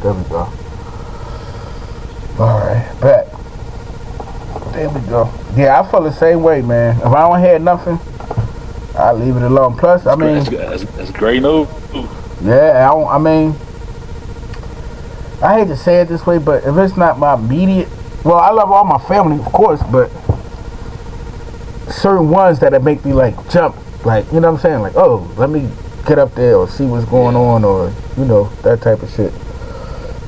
There we go. Alright, bet. There we go. Yeah, I feel the same way, man. If I don't hear nothing, I leave it alone. Plus, that's great news. Yeah, I mean, I hate to say it this way, but if it's not my immediate, well, I love all my family, of course, but certain ones that make me like jump, like, you know what I'm saying? Like, oh, let me get up there or see what's going on, or, you know, that type of shit.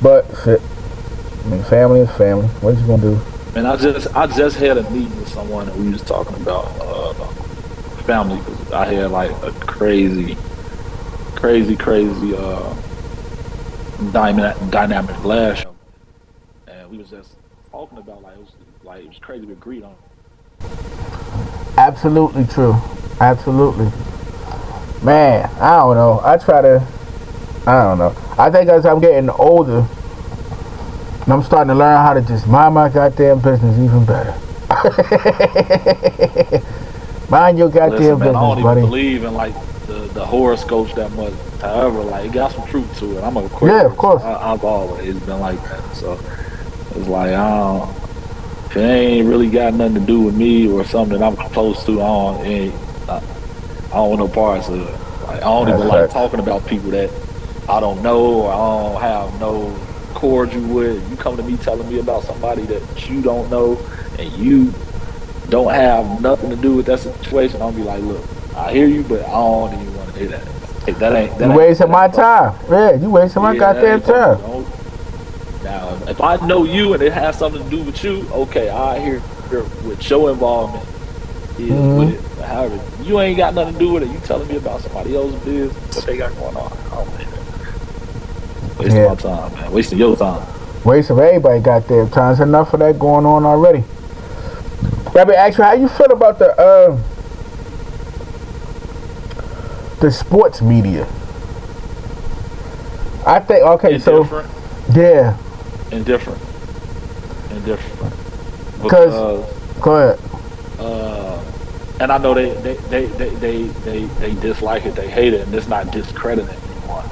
But shit, I mean, family is family. What you gonna do? And I just had a meeting with someone that we was talking about family, because I had like a crazy dynamic last year, and we was just talking about it was crazy we agreed on. Absolutely true. Absolutely. Man, I don't know. I don't know. I think as I'm getting older, I'm starting to learn how to just mind my goddamn business even better. Mind your goddamn business, I don't buddy. even believe in like the horoscopes that much. However, like it got some truth to it. I'm a Aquarius. Yeah, of course. I've always been like that. So it's like if it ain't really got nothing to do with me or something that I'm close to, I don't want no parts of it. Like I don't even like talking about people that I don't know or I don't have no cordial with. You come to me telling me about somebody that you don't know and you don't have nothing to do with that situation, I'll be like, look, I hear you, but I don't even want to hear that. Hey, that you wasting my time. Yeah, you wasting my goddamn time. Now, if I know you and it has something to do with you, okay, I hear what your involvement is with it. However, you ain't got nothing to do with it. You telling me about somebody else's business, what they got going on. I don't think that. Wasting my time, man. Wasting your time. Wasting everybody goddamn time. There's enough of that going on already. Let me ask you, how you feel about the sports media? I think Indifferent. Yeah. Indifferent. Because go ahead. And I know they dislike it, they hate it, and it's not discrediting anyone.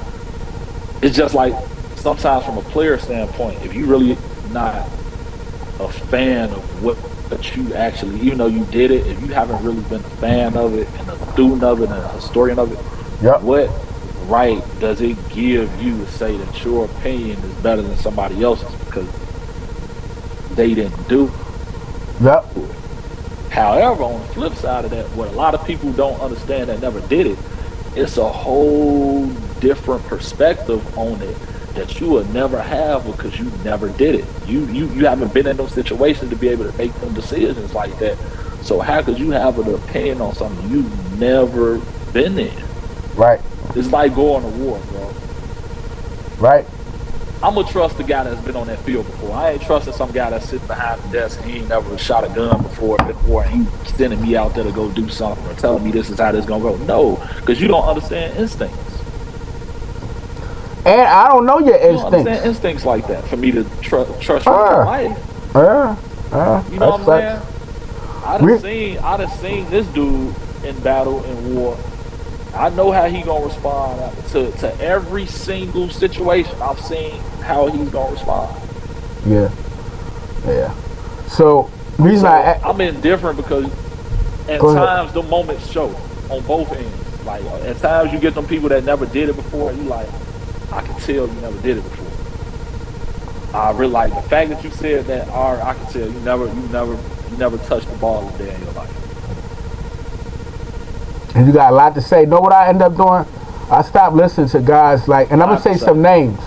It's just like sometimes from a player standpoint, if you really not a fan of what you actually, even though you did it, if you haven't really been a fan of it and a student of it and a historian of it, what right does it give you to say that your opinion is better than somebody else's because they didn't do it? However, on the flip side of that, what a lot of people don't understand that never did it, it's a whole different perspective on it that you will never have because you never did it. You haven't been in those situations to be able to make them decisions like that. So how could you have an opinion on something you've never been in? Right. It's like going to war, bro. Right. I'm gonna trust the guy that's been on that field before. I ain't trusting some guy that's sitting behind the desk and he ain't never shot a gun before and he's sending me out there to go do something or telling me this is how this is gonna go. No, because you don't understand instincts. And I don't know your instincts. You don't understand instincts like that for me to trust you with your life. You know what I'm saying? I done seen this dude in battle and war. I know how he gonna respond to every single situation. I've seen how he's gonna respond. Yeah. So reason I'm indifferent because at times the moments show on both ends. Like at times you get them people that never did it before, and you like, I can tell you never did it before. I really like the fact that you said that. I can tell you never touched the ball a day in your life. And you got a lot to say. Know what I end up doing? I stopped listening to guys like, and I'm gonna say some names.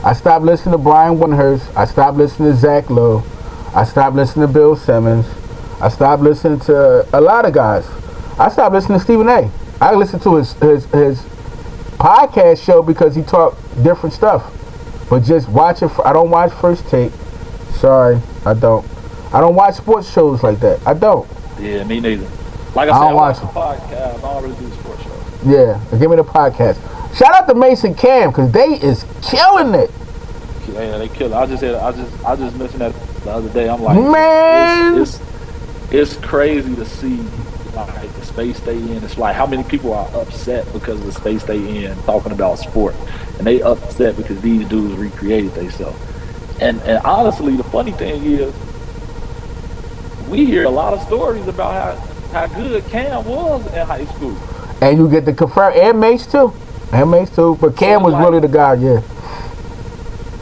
I stopped listening to Brian Windhurst. I stopped listening to Zach Lowe. I stopped listening to Bill Simmons. I stopped listening to a lot of guys. I stopped listening to Stephen A. I listened to his podcast show because he talked different stuff. But just watch it. I don't watch First Take. Sorry, I don't. I don't watch sports shows like that. I don't. Yeah, me neither. Like I said, I watch the podcast. I don't really do sports shows. Yeah, give me the podcast. Shout out to Mason Cam because they is killing it. Yeah, they kill it. I just mentioned that the other day. I'm like, man, it's crazy to see like the space they in. It's like how many people are upset because of the space they in talking about sport, and they upset because these dudes recreated themselves. And honestly, the funny thing is, we hear a lot of stories about how good Cam was in high school. And you get the confirm and Mace too. And Mace too. But Cam was really the guy, yeah.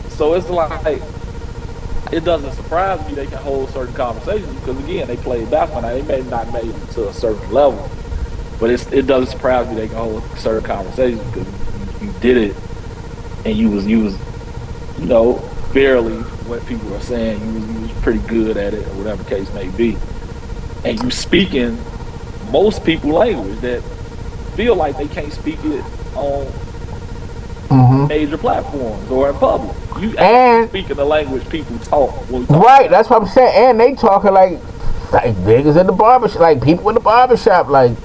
So it's like it doesn't surprise me they can hold certain conversations because again they played basketball. Now, they may not make it to a certain level, but it doesn't surprise me they can hold certain conversations because you did it and you was fairly what people are saying you was pretty good at it or whatever the case may be, and you speaking most people language that feel like they can't speak it on major platforms or in public. You actually speaking the language people talk. Right, that's what I'm saying. And they talking like niggas in the barbershop, like people in the barbershop, like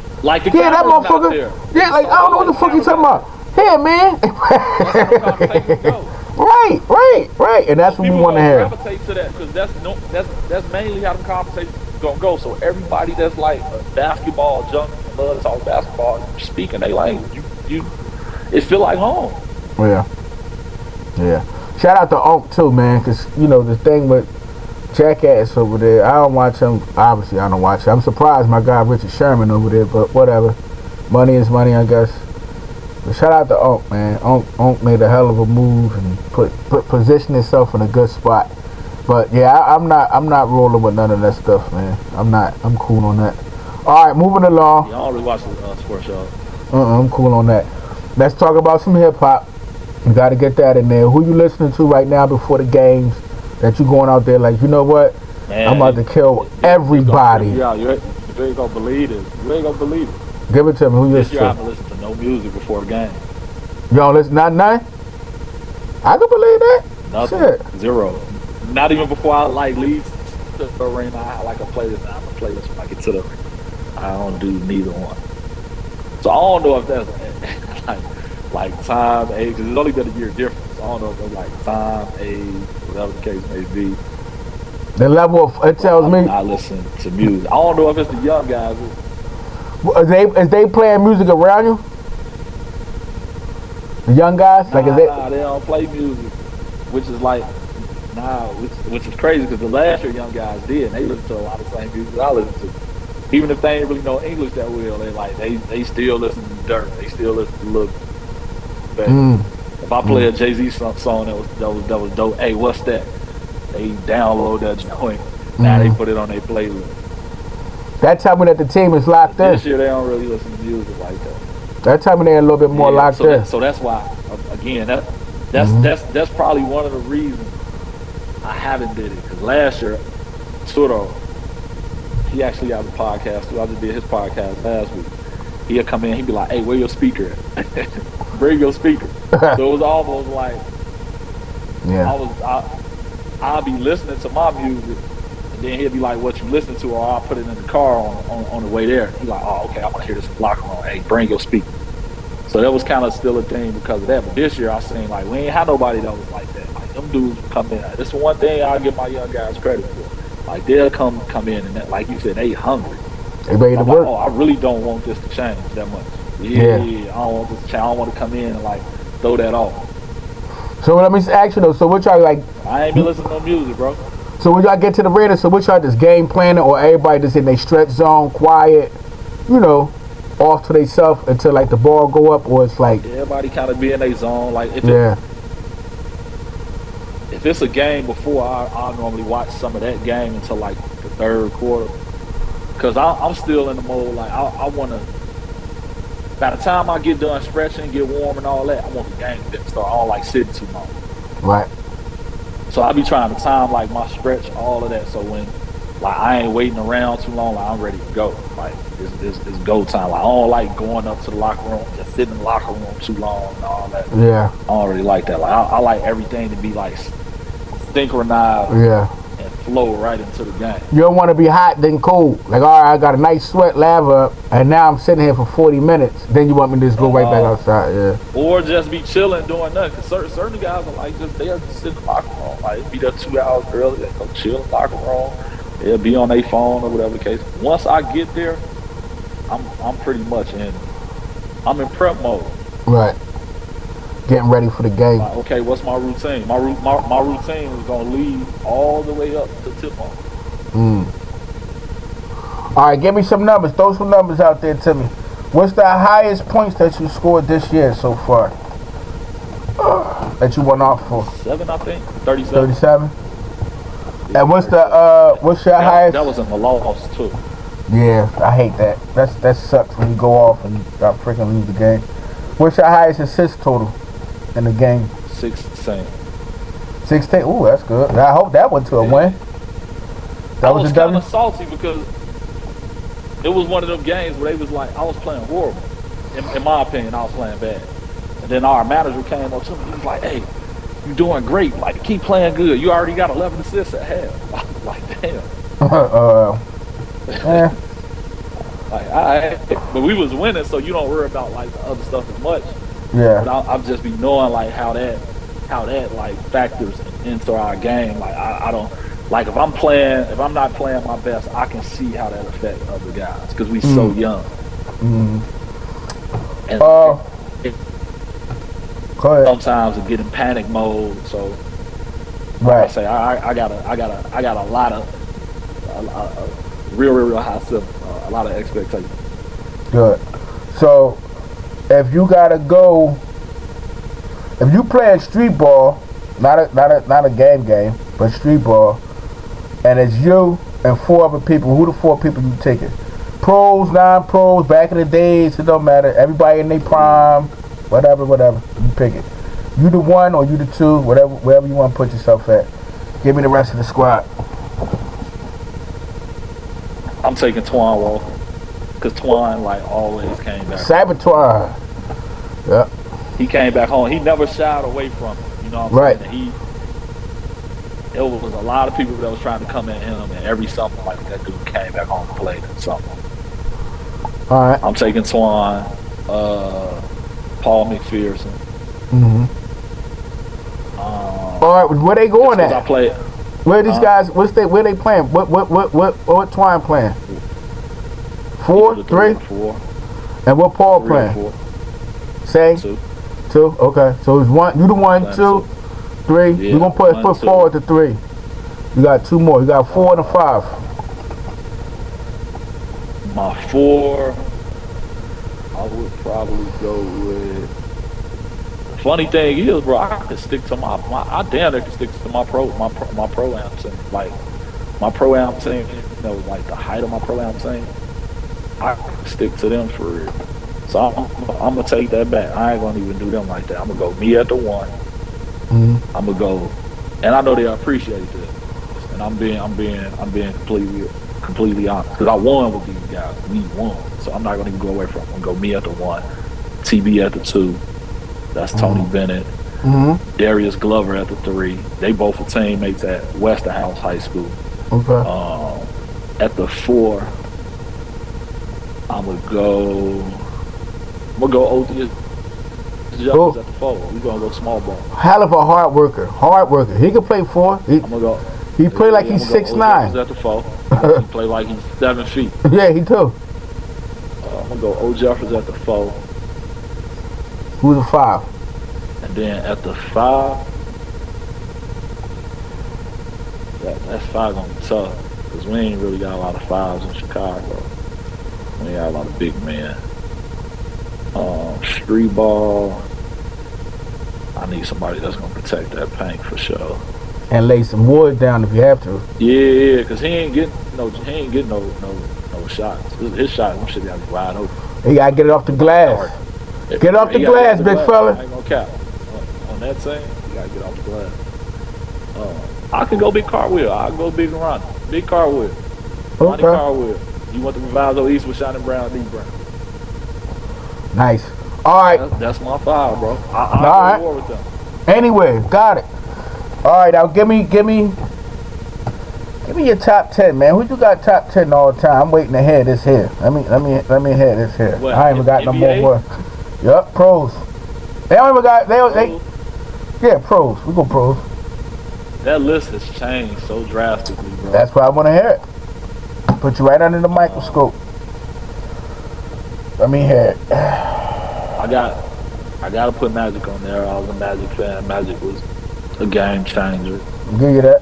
the yeah, that motherfucker. Yeah, like I don't know what the fuck you talking about. Here, man. Right, and that's what we want to hear. Gravitate to that because that's mainly how the conversations gonna go. So everybody that's like a basketball junkie, love to talk basketball, speaking their language, it feel like home. Yeah. Shout out to Oak too, man, because the thing with Jackass over there, I don't watch him. Obviously, I don't watch him. I'm surprised my guy Richard Sherman over there, but whatever. Money is money, I guess. But shout out to Oak, man. Oak made a hell of a move and positioned himself in a good spot. But yeah, I'm not rolling with none of that stuff, man. I'm cool on that. All right, moving along. Yeah, I already watch the sports show. I'm cool on that. Let's talk about some hip hop. You got to get that in there. Who you listening to right now before the games that you going out there like, you know what? Man, I'm about to kill everybody. Yeah, you ain't gonna believe it. You ain't gonna believe it. Give it to me. Who you listen to? I haven't listened to no music before the game. You don't listen? Not none? I can believe that. Nothing. Shit. Zero. Not even before I leave the arena. I like a playlist. I'm a playlist when I get to the arena. I don't do neither one. So I don't know if that's like time, age, because it's only been a year difference. I don't know if it's like time, age, whatever the case may be. The level of it tells me. I listen to music. I don't know if it's the young guys. Is they playing music around you? The young guys, they don't play music, which is like which is crazy because the last year young guys did. And they listen to a lot of the same music I listen to. Even if they ain't really know English that well, they still listen to Dirt. They still listen to Lil Baby. If I play a Jay-Z song that was dope, hey, what's that? They download that joint. Now they put it on their playlist. That tell me that the team is locked in. This year they don't really listen to music like that. That tell me they're a little bit more locked in. So that's why, again, that's probably one of the reasons I haven't did it. Because last year, Turo, he actually has a podcast too. I just did his podcast last week. He'll come in, he'd be like, hey, where your speaker at? Bring your speaker. So it was almost like I'll be listening to my music and then he'll be like, what you listen to, or I'll put it in the car on the way there. He's like, oh, okay, I want to hear this locker room. Hey, bring your speaker. So that was kind of still a thing because of that. But this year I seen we ain't had nobody that was like that. Like them dudes come in. This is one thing I give my young guys credit for. Like they'll come in and like you said, they hungry. They ready to work. Like, I really don't want this to change that much. Yeah, I don't want this to change. I don't want to come in and throw that off. So let me ask you though. So what y'all like? I ain't been listening to no music, bro. So when y'all get to the Raiders, so what y'all just game planning, or everybody just in their stretch zone, quiet, off to themselves until the ball go up, or it's like everybody kind of be in their zone. If it's a game before, I normally watch some of that game until the third quarter, because I'm still in the mode I want to. By the time I get done stretching, get warm and all that, I want the game to start. I don't like sitting too long. Right. So I be trying to time my stretch, all of that. So when I ain't waiting around too long, I'm ready to go. It's go time. I don't like going up to the locker room, just sitting in the locker room too long and all that. Yeah. I don't really like that. I like everything to be synchronized. Yeah. And flow right into the game. You don't want to be hot then cold. All right, I got a nice sweat lava up, and now I'm sitting here for 40 minutes. Then you want me to just go right back outside, yeah. Or just be chilling doing nothing. Cause certain guys are they'll just sit in the locker room. Be there 2 hours early, they go chill in the locker room. They'll be on their phone or whatever the case. Once I get there, I'm pretty much I'm in prep mode. Right. Getting ready for the game. Like, okay, what's my routine? My routine is gonna lead all the way up to tip off. All right, give me some numbers. Throw some numbers out there to me. What's the highest points that you scored this year so far? That you went off for? 7, I think. 37. 37. And what's your highest? That was in the loss too. Yeah, I hate that. That sucks when you go off and you freaking lose the game. What's your highest assist total in the game? 16. 16. Ooh, that's good. I hope that went to a win. That was kind of salty because it was one of them games where they was like, I was playing horrible. In my opinion, I was playing bad. And then our manager came up to me. He was like, "Hey, you're doing great. Like, keep playing good. You already got 11 assists at half." I was like, "Damn." Yeah. But we was winning, so you don't worry about like the other stuff as much. Yeah. But I'm just be knowing like how that like factors into our game. Like I don't like if I'm not playing my best, I can see how that affects other guys because we so young. And go ahead. Sometimes I get in panic mode. So right. I say I got a lot of real high stuff. A lot of expectations. Good. So, if you gotta go, if you play street ball, not a game, but street ball, and it's you and 4 other people, who the 4 people you taking? Pros, non-pros, back in the days, it don't matter. Everybody in their prime, whatever, you pick it. You the 1 or you the 2, wherever you want to put yourself at. Give me the rest of the squad. I'm taking Twan Walker because Twan like always came back. Saboteur. Yeah. He came back home. He never shied away from it. You know what I'm saying? It was a lot of people that was trying to come at him, and every summer like that dude came back home and played in summer. All right. I'm taking Twan, Paul McPherson. All right. Where they going at? I played. Where these guys? Where they playing? What Twine playing? 4, 3, 4. And what Paul playing? 4. Same. 2. Okay. So it's 1. You the 1, 2, 3. Yeah, you gonna put forward to 3. You got 2 more. You got 4 and a 5. My 4, I would probably go with. Funny thing is, bro, I could stick to I damn near could stick to my pro-am team. Like, my pro-am team, like the height of my pro-am team, I could stick to them for real. So I'm going to take that back. I ain't going to even do them like that. I'm going to go me at the 1. I'm going to go, and I know they appreciate this. And I'm being completely honest. Because I won with these guys. We won. So I'm not going to even go away from them. I'm going to go me at the 1, TB at the 2. That's Tony Bennett. Darius Glover at the 3. They both were teammates at Westerhouse High School. Okay. At the 4, I'm gonna go OG Jeffers at the 4. We're gonna go small ball. Hell of a hard worker. He can play 4. He play like he's 6'9". At the 4. He play like he's 7 feet. Yeah, he do. I'm gonna go O Jeffers at the 4. Who's the 5? And then at the 5, that 5 gonna be tough because we ain't really got a lot of 5s in Chicago. We ain't got a lot of big men. Street ball, I need somebody that's gonna protect that paint for sure. And lay some wood down if you have to. Yeah, because he ain't getting no shots. His shot, them shit gotta be wide open. He gotta get it off the glass. Get off the glass, big fella. I ain't gonna cap. On that thing, you gotta get off the glass. I can go big cartwheel. I'll go big run. Big cartwheel. Ronnie cartwheel. You want the Proviso East with Shining Brown, D Brown. Nice. All right. That's my 5, bro. I'll go to war with them. Anyway, got it. All right, now give me your top 10, man. Who you got top 10 all the time? I'm waiting to hear this here. Let me hear this here. What, I ain't even got NBA? no more. Yup, pros. They don't even got yeah, pros. We go pros. That list has changed so drastically, bro. That's why I want to hear it. Put you right under the microscope. Let me hear it. I gotta put Magic on there. I was a Magic fan. Magic was a game changer. Give you that.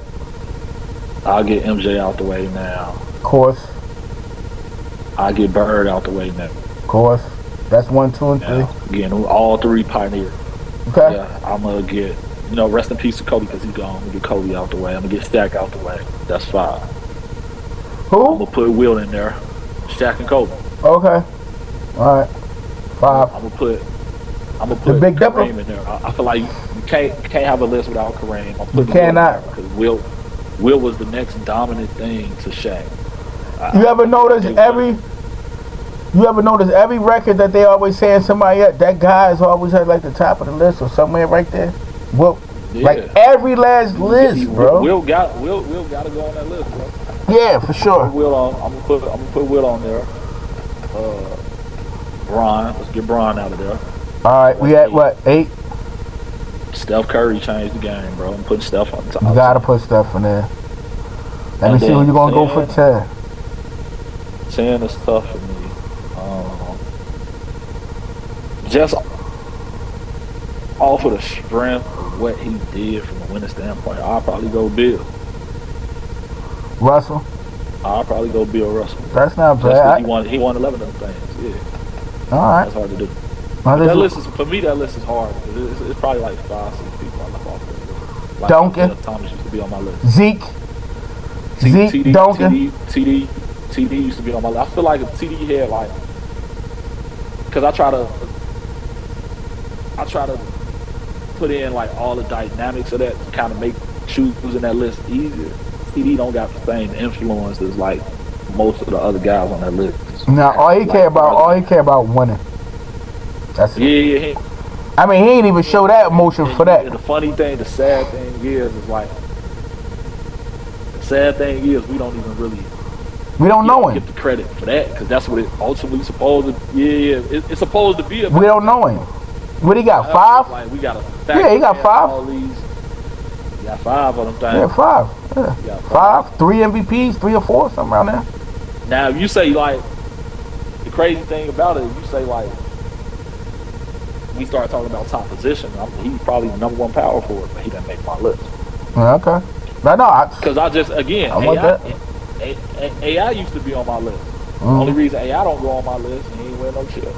I'll get MJ out the way now. Of course. I'll get Bird out the way now. Of course. That's 1, 2, and 3. Again, all three pioneers. Okay. Yeah, I'm gonna get, rest in peace to Kobe because he's gone. I'm gonna get Kobe out the way. I'm gonna get Shaq out the way. That's 5. Who? I'm gonna put Will in there. Shaq and Kobe. Okay. All right. 5. I'm gonna put the Big Dipper Kareem in there. I feel like you can't have a list without Kareem. I'm putting you cannot because Will was the next dominant thing to Shaq. You ever notice every record that they always saying somebody that guy is always at like the top of the list or somewhere right there? Will, like every last list, bro. Will gotta go on that list, bro. Yeah, for sure. I'm gonna put Will on there. Bron, let's get Bron out of there. All right, we at what, 8? Steph Curry changed the game, bro. I'm putting Steph on top. You gotta put Steph in there. Let me see who you gonna go for 10. 10 is tough for me. Just off of the strength of what he did from a winning standpoint, I'll probably go Bill. Russell? I'll probably go Bill Russell. That's not bad. He won 11 of them things. Yeah. All right. That's hard to do. That list is hard. It's probably like 5, 6 people I left off there. Like Duncan. Thomas used to be on my list. Zeke, Duncan. TD used to be on my list. I feel like if TD had like, because I try to put in like all the dynamics of that to kind of make choosing that list easier. TD don't got the same influence as like most of the other guys on that list. Now all he care about winning. That's it. Yeah. I mean, he ain't even show that emotion for that. And the funny thing, the sad thing is we don't even really. We don't know him. Get the credit for that because that's what it ultimately supposed to. Yeah, it's supposed to be. We don't know him. What he got? 5? Like we got a. Yeah, he got 5. All these. He got 5 of them things. Yeah, 5. Yeah. 5, 3 MVPs, 3 or 4, something around there. Now, you say like the crazy thing about it, you say like we start talking about top position. He's probably the #1 power forward, but he doesn't make my list. Okay. No, because I just again, AI used to be on my list. The only reason AI don't go on my list, he ain't win no shit.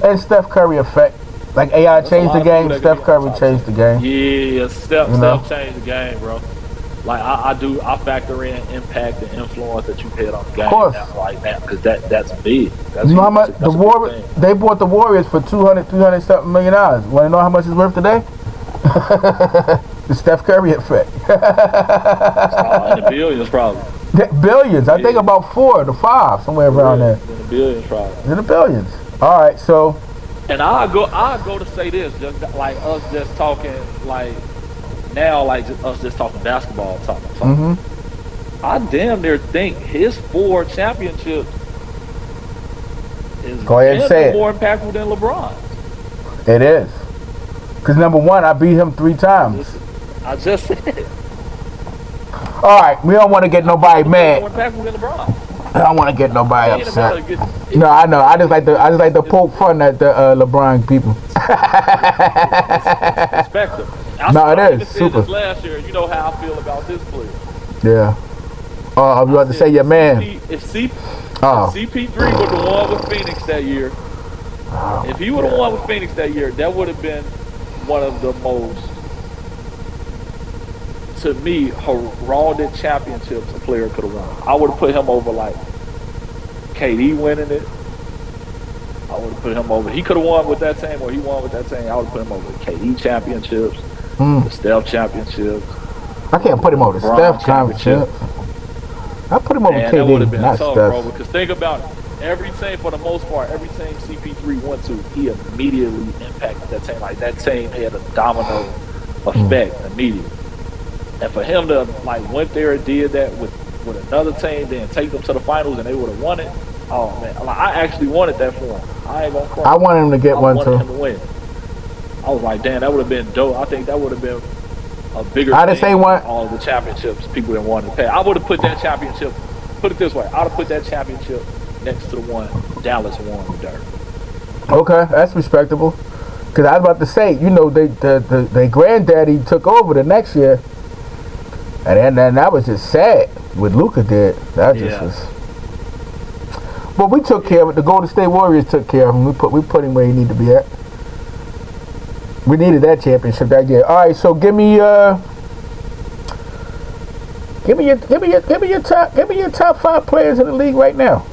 And Steph Curry effect. Like AI changed the game, Steph Curry changed the game. Yeah, Steph changed the game, bro. Like I factor in impact and influence that you had on the game. Of course. Right now, because that's big. That's you know how much they bought the Warriors for $200 something million. Want to know how much it's worth today? The Steph Curry effect. In the billions, probably. Billions. I think about 4 to 5, somewhere around there. In the billions, probably. In the billions. All right, so. And I go to say this, just like us just talking like now, like us just talking basketball talking. I damn near think his 4 championships is more impactful than LeBron. It is. Because #1, I beat him 3 times. I just said. All right, we don't want to get nobody mad. More impactful than LeBron. I don't want to get nobody upset. No, I know. I just like to poke fun at the LeBron people. Perspective. No, it is super. Last year, you know how I feel about this player. Yeah. I was about to say your man. If CP3 would have won with Phoenix that year, if he would have won with Phoenix that year, that would have been one of the most, to me, heralded championships a player could have won. I would have put him over like KD winning it. I would have put him over. He could have won with that team, or he won with that team. I would have put him over the KD championships, the Steph championships. I can't put him over the Steph championships. I put him over KD, that would have been not tough, Steph. bro. Because think about it. Every team, for the most part, every team CP3 went to, he immediately impacted that team. Like that team had a domino effect immediately. And for him to like went there and did that with another team, then take them to the finals and they would have won it. Oh man, like, I actually wanted that for him. I ain't gonna cry. I wanted him to get one too. I wanted him to win. I was like, damn, that would have been dope. I think that would have been a bigger I just say one. All of the championships people didn't want to pay. I would have put that championship. Put it this way, I'd have put that championship next to the one Dallas won with Dirk. Okay, that's respectable. Because I was about to say, they granddaddy took over the next year. And then that was just sad what Luka did. That just was. But we took care of it. The Golden State Warriors took care of him. We put him where he needed to be at. We needed that championship that year. All right, so give me your top 5 players in the league right now.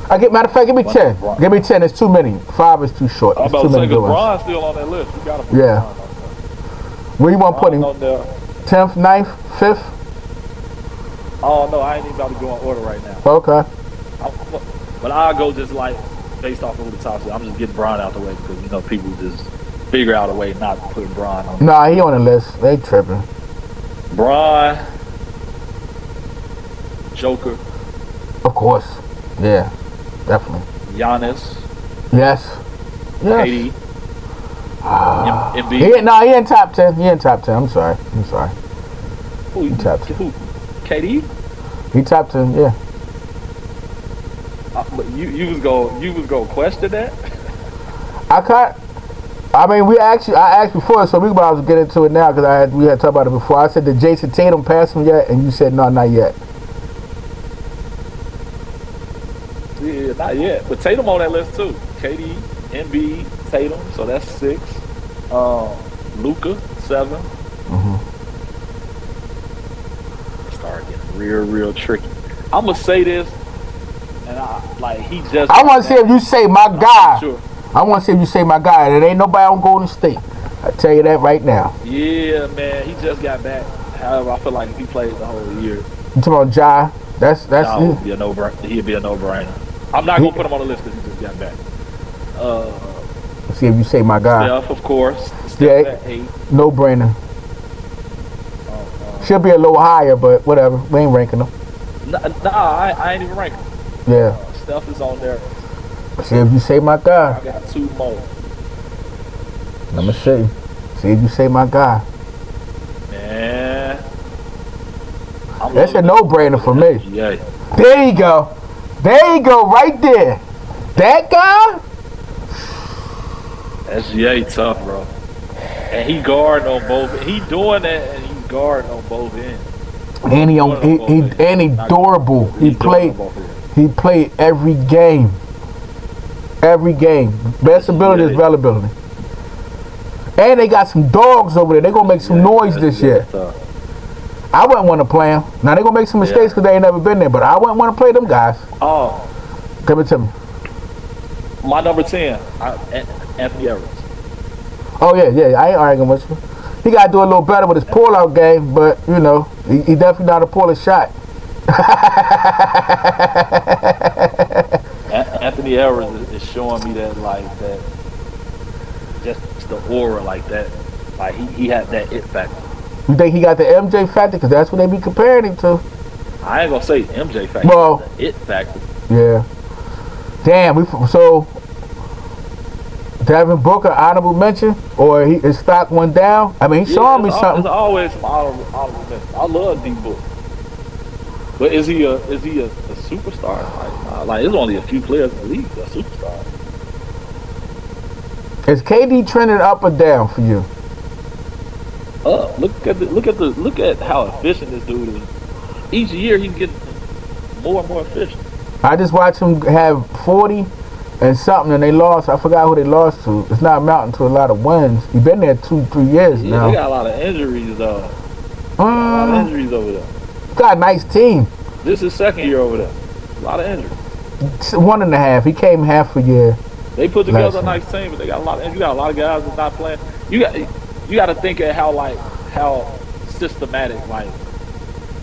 Matter of fact, give me 10. Give me 10. It's too many. 5 is too short. I'm about to say, because Bron's still on that list. You got to put Bron on there. Where you want to put him? 10th, 9th, 5th? Oh, no, I ain't even about to go in order right now. Okay. But I'll go just like based off of who the top is. I'm just getting Bron out the way because, people just figure out a way not to put Bron on. Nah, he on the list. They tripping. Bron, Joker. Of course. Yeah, definitely. Giannis. Yes. KD. He in top 10. He in top 10. I'm sorry. Who? He top 10. Who? KD? He top 10. Yeah. But you was gonna question that? I asked before, so we about to get into it now because we had talked about it before. I said, did Jason Tatum pass him yet? And you said no, not yet. Yeah, not yet. But Tatum on that list too. KD, Embiid, Tatum, so that's 6. Luka, 7. Start getting real tricky. I'm gonna say this, and he just. I want to see if you say my guy. Sure. I want to see if you say my guy. There ain't nobody on Golden State. I tell you that right now. Yeah, man, he just got back. However, I feel like if he played the whole year. You talking about Ja? That's he'd be a no-brainer. I'm not gonna put him on the list because he just got back. See if you say my guy. Steph, of course. Steph at 8. No brainer. Should be a little higher, but whatever. We ain't ranking them. I ain't even ranking him. Yeah. Steph is on there. See if you say my guy. I got 2 more. Let me see. See if you say my guy. Man. That's a no-brainer for me. Yeah. There you go. There you go, right there. That guy? SGA tough, bro. And he guarding on both. He doing that, and he guarding on both ends. And he durable. He played every game. Every game. Best ability is availability. And they got some dogs over there. They gonna make some noise this year. I wouldn't want to play them. Now they gonna make some mistakes because they ain't never been there, but I wouldn't want to play them guys. Oh, come and tell me. My number 10, Anthony Edwards. Oh yeah, I ain't arguing with you. He got to do a little better with his pull-out game, but he definitely not a pull a shot. Anthony Edwards is showing me that just the aura like that. Like he had that it factor. You think he got the MJ factor? Because that's what they be comparing him to. I ain't gonna say MJ factor. Well, the it factor. Yeah. Damn. So Devin Booker honorable mention, or his stock went down. I mean, he showing me something. There's always some honorable mention. I love D Book, but is he a superstar? Like there's only a few players in the league that are superstars. Is KD trending up or down for you? Look at how efficient this dude is. Each year he's getting more and more efficient. I just watched him have 40 and something, and they lost. I forgot who they lost to. It's not amounting to a lot of wins. He's been there 2-3 years now. They got a lot of injuries, though. A lot of injuries over there. Got a nice team. This is second year over there. A lot of injuries. 1.5. He came half a year. They put together a nice team, but they got a lot of injuries. You got a lot of guys that's not playing. You got to think of how systematic,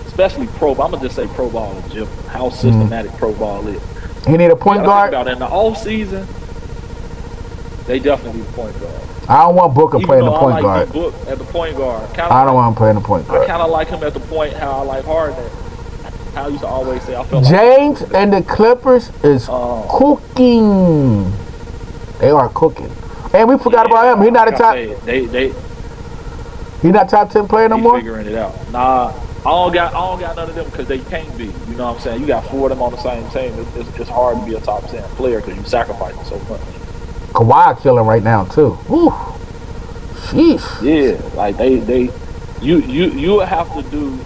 especially pro. I'm gonna just say pro ball in general. How systematic pro ball is. He need a point guard. In the off season, they definitely need a point guard. I don't want Booker playing the point guard. Book at the point guard. I don't want him playing the point guard. I kind of like him at the point. How I like Harden. How I used to always say I felt James and the Clippers is cooking. They are cooking. And we forgot about him. He's not a top. He's not top 10 player no more. Figuring it out. Nah, I don't got none of them because they can't be. You know what I'm saying? You got 4 of them on the same team. It's hard to be a top 10 player because you sacrificing so much. Kawhi killing right now too. Woo. Sheesh. Yeah, like you would have to do.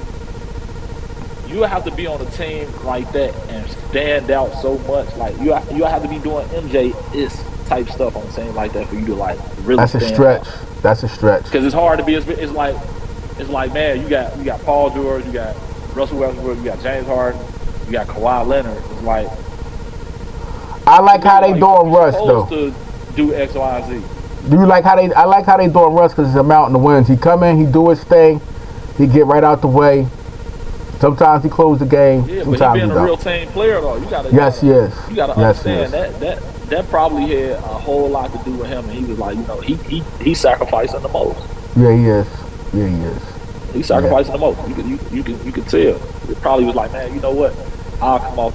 You would have to be on a team like that and stand out so much. Like you have to be doing MJ type stuff on a team like that for you to like really. That's a stretch. That's a stretch. Because it's hard to be. It's like man, you got Paul George, you got Russell Westbrook, you got James Harden, you got Kawhi Leonard. It's like I like how they doing Russ though. To do X, Y, and Z. Do you like how they? I like how they doing Russ because it's a mountain of wins. He come in, he do his thing, he get right out the way. Sometimes he close the game. Yeah, sometimes but he being a real team player though. You gotta. Yes, yes. You gotta understand that probably had a whole lot to do with him, and he was like, you know, he's sacrificing the most. Yeah, he is. Yeah, he is. He's sacrificing the most. You can tell. It probably was like, man, you know what? I'll come off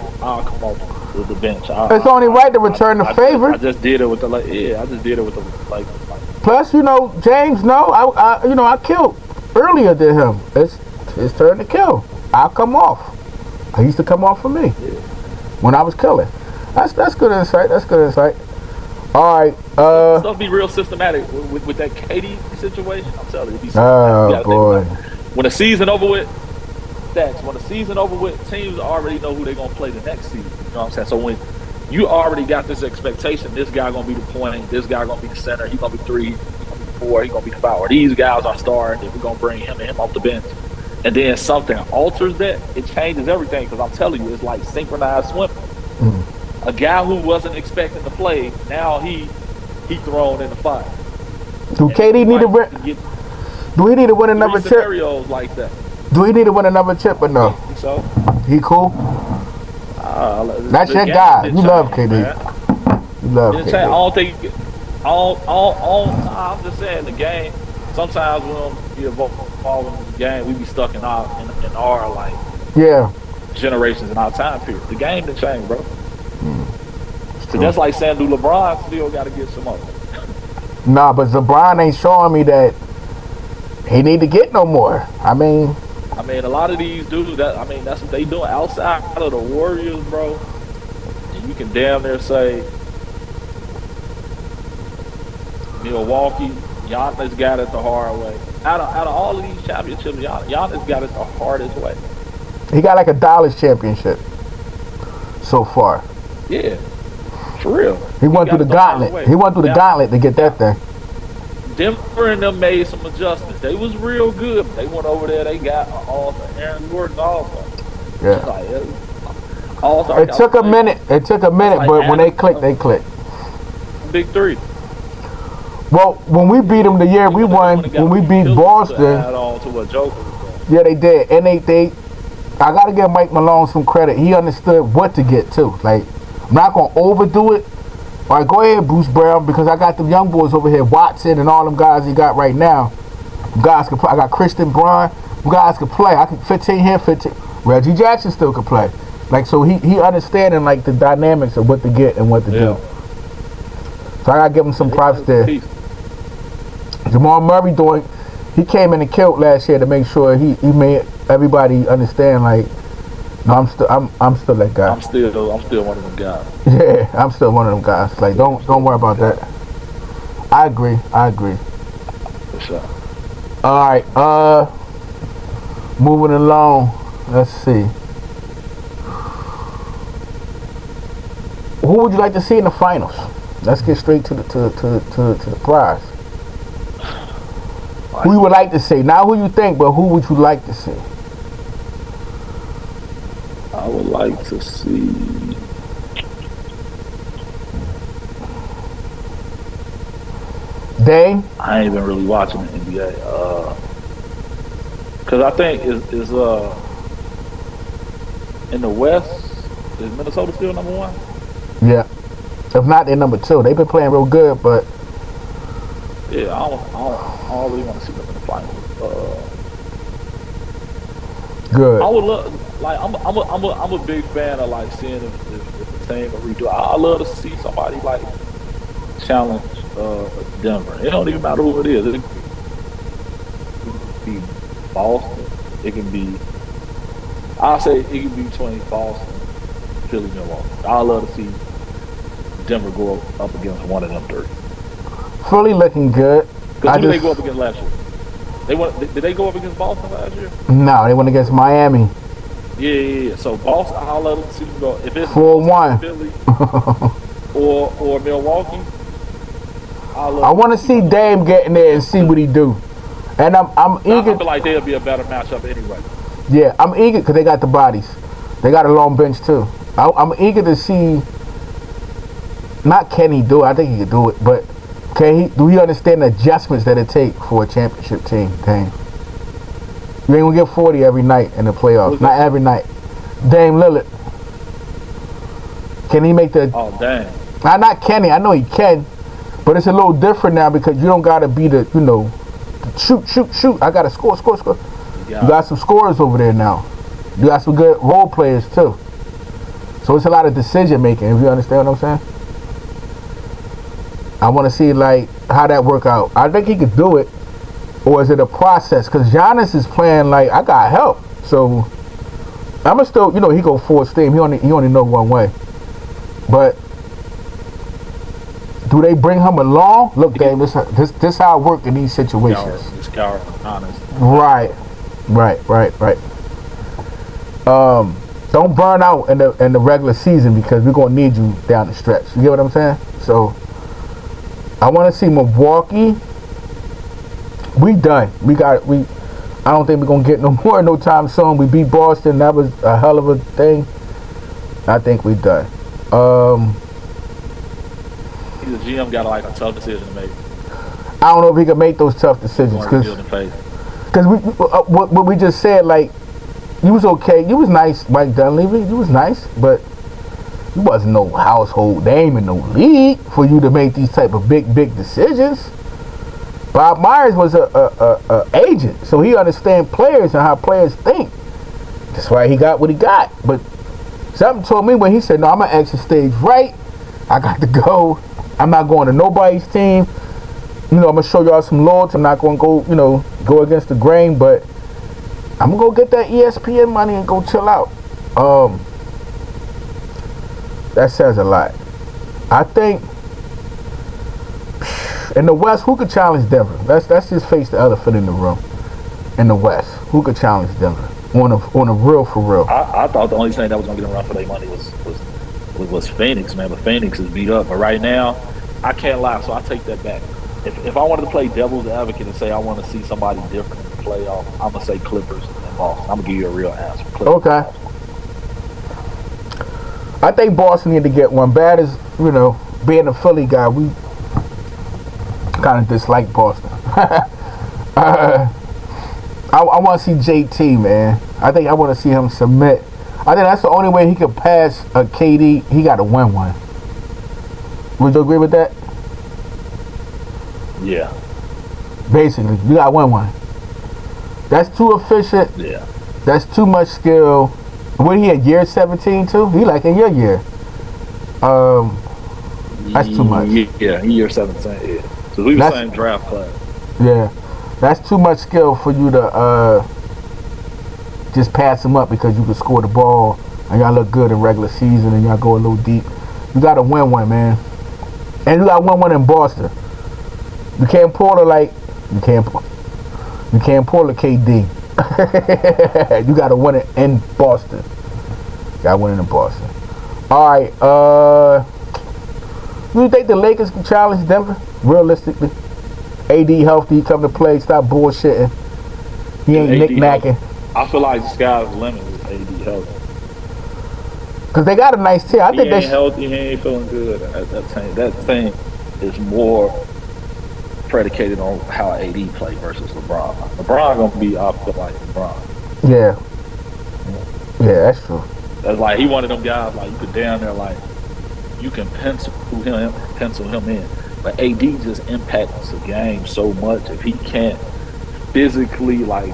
the bench. It's only right to return the favor. I just did it with the I just did it with the like. Plus, you know, James. No, I killed earlier than him. It's his turn to kill. I'll come off. He used to come off for me when I was killing. That's good insight. That's good insight. All right. Stuff be real systematic with that KD situation. I'm telling you, it be oh boy. When the season over with, stats. When the season over with, teams already know who they're gonna play the next season. You know what I'm saying? So when you already got this expectation, this guy gonna be the point, this guy gonna be the center, he gonna be 3, he gonna be 4, he gonna be the 5. Or these guys are starting, and we're gonna bring him and him off the bench. And then something alters that, it changes everything. Because I'm telling you, it's like synchronized swimming. Mm-hmm. A guy who wasn't expecting to play, now he thrown in the fire. Do KD need to do he need to win another chip? Scenarios like that. Do he need to win another chip or no? So he cool. That's your guy. You love KD. Man. You love KD. I don't think. I'm just saying the game. Sometimes we don't be involved in the game. We be stuck in our like generations in our time period. The game done changed, bro. So that's like saying, do LeBron still got to get some more? Nah, but LeBron ain't showing me that he need to get no more. I mean, a lot of these dudes. That's what they doing outside of the Warriors, bro. And you can damn near say Milwaukee. Giannis got it the hard way. Out of all of these championships, Giannis got it the hardest way. He got like a Dallas championship so far. Yeah, for real. He went through the gauntlet. He went through the gauntlet to get that thing. Denver and them made some adjustments. They was real good. They went over there. They got Aaron Gordon also. Yeah. All-star. It took a minute. It took a minute, but when they clicked, they clicked. Big 3. Well, when we beat them the year we won, when we beat Boston, yeah, they did, and they I gotta give Mike Malone some credit. He understood what to get too. Like, I'm not gonna overdo it. All right, go ahead, Bruce Brown, because I got them young boys over here, Watson and all them guys he got right now. Guys can play. I got Christian Braun. Guys can play. I can 15 here, 15. Reggie Jackson still can play. Like, so he understanding like the dynamics of what to get and what to do. So I gotta give him some props there. Jamal Murray he came in and killed last year to make sure he made everybody understand like, no, I'm still that guy. I'm still one of them guys. Yeah, I'm still one of them guys. Like, don't worry about that. I agree. For sure. All right, moving along. Let's see. Who would you like to see in the finals? Let's get straight to the prize. Who you would like to see? Not who you think, but who would you like to see? I would like to see. Dang? I ain't been really watching the NBA. Cause I think is in the West, is Minnesota still number 1? Yeah. If not, they're number 2. They've been playing real good, but yeah, I don't really want to see them in the finals. Good. I would love, like, I'm a big fan of like seeing if the team will redo. I love to see somebody like challenge Denver. It don't even matter who it is. It can be Boston. It can be I'll say it could be between Boston, Philly, Milwaukee. I love to see Denver go up against one of them three. Philly looking good. Because who did they go up against last year? Did they go up against Boston last year? No, they went against Miami. Yeah. So Boston, I love to see them go. If it's 4-1. Philly or Milwaukee, I want to see Dame get in there and see what he do. And I'm eager. I feel like they'll be a better matchup anyway. Yeah, I'm eager because they got the bodies. They got a long bench too. I'm eager to see. Not can he do it? I think he can do it, but do he understand the adjustments that it takes for a championship team? Dame, you ain't gonna get 40 every night in the playoffs. Not every night. Dame Lillard, can he make the? Oh dang! Not Kenny. I know he can, but it's a little different now because you don't gotta be the shoot. I gotta score. You got some scorers over there now. You got some good role players too. So it's a lot of decision making. If you understand what I'm saying. I want to see like how that work out. I think he could do it, or is it a process? Because Giannis is playing like I got help. So I'ma still, he go full steam. He only know one way. But do they bring him along? Look, Dave, this how it work in these situations. Right. Don't burn out in the regular season because we're gonna need you down the stretch. You get what I'm saying? So I want to see Milwaukee. We done. I don't think we're gonna get no more no time soon. We beat Boston. That was a hell of a thing. I think we done. The GM got like a tough decision to make. I don't know if he can make those tough decisions because what we just said, like, you was okay, you was nice, Mike Dunleavy, you was nice, but you wasn't no household name in no league for you to make these type of big decisions. Bob Myers was a agent, so he understand players and how players think. That's why he got what he got. But something told me when he said, "No, I'm gonna exit stage right. I got to go. I'm not going to nobody's team. I'm gonna show y'all some loyalty. I'm not gonna go against the grain, but I'm gonna go get that ESPN money and go chill out." That says a lot. I think in the West, who could challenge Denver? Let's just face the elephant in the room. In the West, who could challenge Denver on a real for real? I thought the only thing that was gonna get them around for their money was Phoenix, man. But Phoenix is beat up. But right now, I can't lie, so I take that back. If I wanted to play devil's advocate and say I want to see somebody different in the playoff, I'm gonna say Clippers and Boston. I'm gonna give you a real answer. Clippers. Okay. I think Boston need to get one. Bad as being a Philly guy, we kind of dislike Boston. I want to see JT, man. I think I want to see him submit. I think that's the only way he could pass a KD. He got to win one. Would you agree with that? Yeah. Basically, you got to win one. That's too efficient. Yeah. That's too much skill. What he at year 17 too? He like in your year. That's too much. Yeah, year 17. Yeah. So we the same draft class. Yeah, that's too much skill for you to just pass him up because you can score the ball and y'all look good in regular season and y'all go a little deep. You got to win one, man. And you got to win one in Boston. You can't pull it you can't pull a KD. You got to win it in Boston. Got to win it in Boston. All right. Do you think the Lakers can challenge Denver? Realistically, AD healthy, come to play, stop bullshitting. He ain't knick-knacking. I feel like the sky's the limit with AD healthy. Because they got a nice team. I think they healthy. He ain't feeling good. That thing is more predicated on how AD play versus LeBron. LeBron gonna be up like LeBron. Yeah, that's true. That's like he one of them guys like you could down there like you can pencil him in, but AD just impacts the game so much. If he can't physically like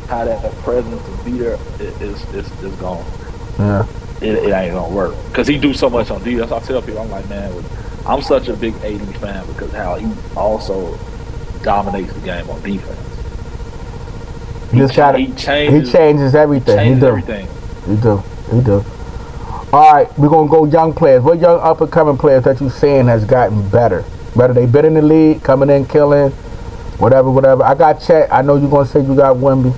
have that presence and be there, it's gone. Yeah, it ain't gonna work because he do so much on defense. I tell people I'm like, man, I'm such a big AD fan because how he also dominates the game on defense. He changes everything. He changes everything. He do. He do. All right, we're gonna go young players. What young up and coming players that you saying has gotten better? Better they been in the league, coming in, killing, whatever. I got Chet. I know you're gonna say you got Wemby,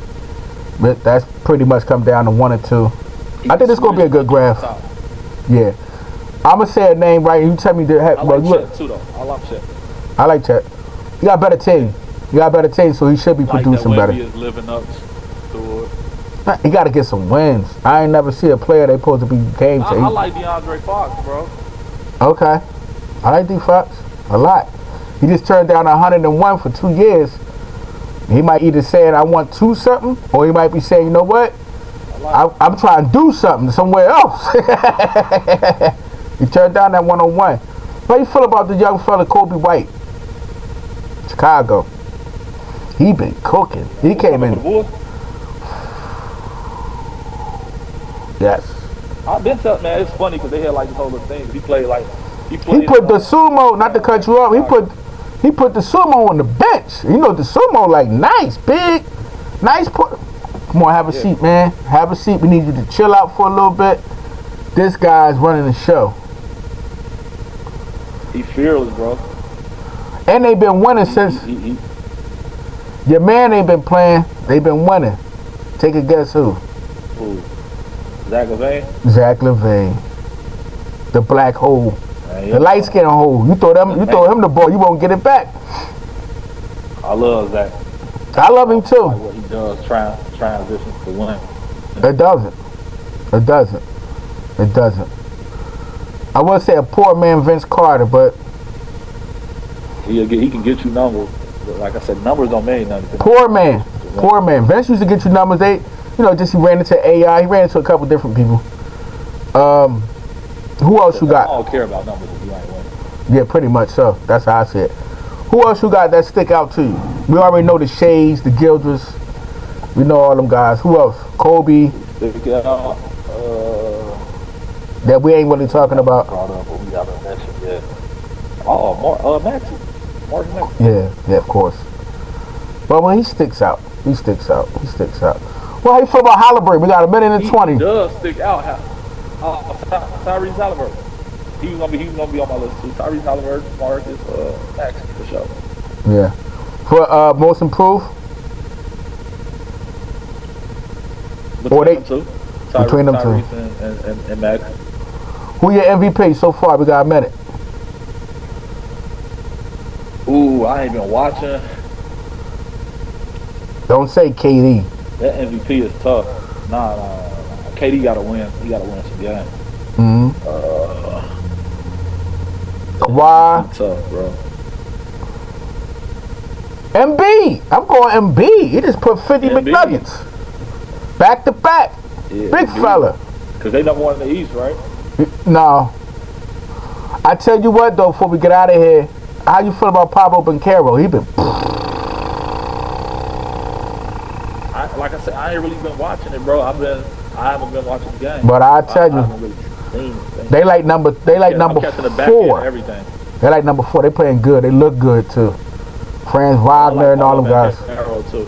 but that's pretty much come down to 1 or 2. I think this gonna be a good graph. Yeah, I'm gonna say a name right. You tell me the heck. I like Chet too, though. I love Chet. I like Chet. You got a better team. So he should be producing better. Is living up to it. He got to get some wins. I ain't never see a player they supposed to be game changing. I like DeAndre Fox, bro. Okay, I like D Fox a lot. He just turned down 101 for 2 years. He might either say I want 2 something, or he might be saying, you know what, I'm trying to do something somewhere else. He turned down that 101. How you feel about the young fella Kobe White? Chicago. He been cooking. He came in. Yes. I've been telling, man, it's funny because they had like this whole little thing. He put the sumo, not to cut you off. He put the sumo on the bench. You know the sumo like nice, big, nice. Come on, have a seat, man. Have a seat. We need you to chill out for a little bit. This guy's running the show. He fearless, bro. And they've been winning since. Your man ain't been playing. They've been winning. Take a guess who? Who? Zach LaVine? Zach LaVine. The black hole. The light skin hole. You throw him the ball, you won't get it back. I love Zach. I love him too. Like what he does, transitions to win. It doesn't. I would say a poor man Vince Carter, but he can get you numbers. But like I said, numbers don't mean nothing. Poor man. Vince used to get you numbers. He ran into AI. He ran into a couple different people. Who else you got? I don't care about numbers if you ain't winning. Yeah, pretty much so. That's how I see it. Who else you got that stick out to you? We already know the Shades, the Gildress. We know all them guys. Who else? Kobe. That we ain't really talking about. We haven't mentioned yet. Oh, Maxey. Martin Maxey. Yeah, of course. But when he sticks out. Well, how you feel about Halliburton? We got a minute and 20. He does stick out. Tyrese Halliburton. He was gonna be on my list too. Tyrese Halliburton, Marcus, Maxey for sure. Yeah. For most improved. Between them two. Tyrese and Maxey. Who your MVP so far? We got a minute. Ooh, I ain't been watching. Don't say KD. That MVP is tough. Nah. KD gotta win. He gotta win some games. Kawhi. Tough, bro. Embiid. I'm going Embiid. He just put 50 McNuggets. Back to back. Yeah, big fella. Because they number 1 in the East, right? No. I tell you what, though, before we get out of here, how you feel about Pablo Banchero? He been... Like I said, I ain't really been watching it, bro. I haven't been watching the game. But I tell you, they like number 4. Everything. They like number 4. They playing good. They look good too. Franz Wagner and all them guys. Too.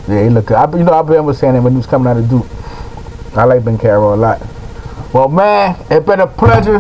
Yeah, he look good. I've been saying him when he was coming out of Duke. I like Banchero a lot. Well, man, it's been a pleasure.